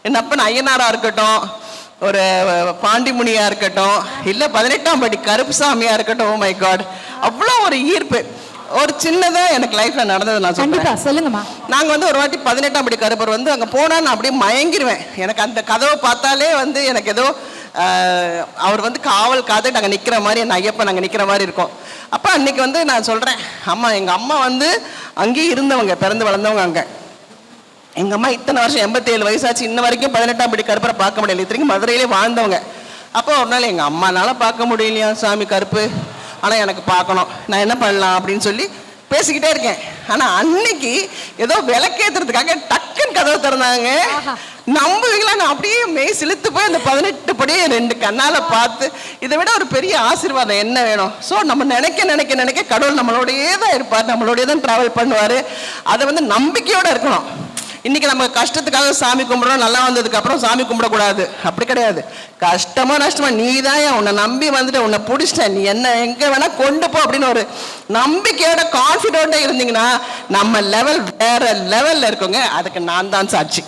என் அப்பன் ஐயனாரா இருக்கட்டும், ஒரு பாண்டிமுனியா இருக்கட்டும், இல்ல 18ஆம் படி கருப்புசாமியா இருக்கட்டும், ஓ மை காட், அவ்வளோ ஒரு ஈர்ப்பு. ஒரு சின்னதா எனக்கு லைஃப்ல நடந்தது நான் சொல்றேன். சொல்லுங்கம்மா. நாங்க வந்து ஒரு வாட்டி 18ஆம் படி கருப்பர் வந்து அங்க போனா நான் அப்படியே மயங்கிருவேன். எனக்கு அந்த கதவை பார்த்தாலே வந்து எனக்கு ஏதோ அவர் வந்து காவல் காத்து நாங்க நிக்கிற மாதிரி, அந்த ஐயப்பன் நாங்க நிக்கிற மாதிரி இருக்கும். அப்ப அன்னைக்கு வந்து நான் சொல்றேன், அம்மா எங்க அம்மா வந்து அங்கேயே இருந்தவங்க, பிறந்து வளர்ந்தவங்க அங்க. எங்க அம்மா இத்தனை வருஷம் 87 வயசாச்சு, இன்ன வரைக்கும் 18ஆம் படி கருப்பரை பார்க்க முடியல. இத்தனைக்கும் மதுரையிலே வாழ்ந்தவங்க. அப்போ ஒரு நாள் எங்க அம்மானால பார்க்க முடியலையா சாமி கருப்பு, ஆனா எனக்கு பார்க்கணும், நான் என்ன பண்ணலாம் அப்படின்னு சொல்லி பேசிக்கிட்டே இருக்கேன். ஆனா அன்னைக்கு ஏதோ விளக்கேத்துறதுக்காக டக்குன்னு கதவை திறந்தாங்க. நம்புவீங்களா, நான் அப்படியே மெய் சிலுத்து போய் அந்த 18 படியே 2 கண்ணால பார்த்து, இதை விட ஒரு பெரிய ஆசீர்வாதம் என்ன வேணும்? ஸோ நம்ம நினைக்க நினைக்க நினைக்க கடவுள் நம்மளோடயே தான் இருப்பார், நம்மளோடய தான் டிராவல் பண்ணுவார். அதை வந்து நம்பிக்கையோட இருக்கணும். இன்னைக்கு நம்ம கஷ்டத்துக்காக சாமி கும்பிடுறோம், நல்லா வந்ததுக்கு அப்புறம் சாமி கும்பிடக்கூடாது, அப்படி கிடையாது. கஷ்டமோ நஷ்டமோ நீ தான் உன்னை நம்பி வந்துட்டு உன்னை பிடிச்சிட்ட, நீ என்ன எங்க வேணா கொண்டு போ அப்படின்னு ஒரு நம்பிக்கையோட கான்ஃபிடென்ட்டா இருந்தீங்கன்னா நம்ம லெவல் வேற லெவல்ல இருக்குங்க. அதுக்கு நான் தான் சாட்சி.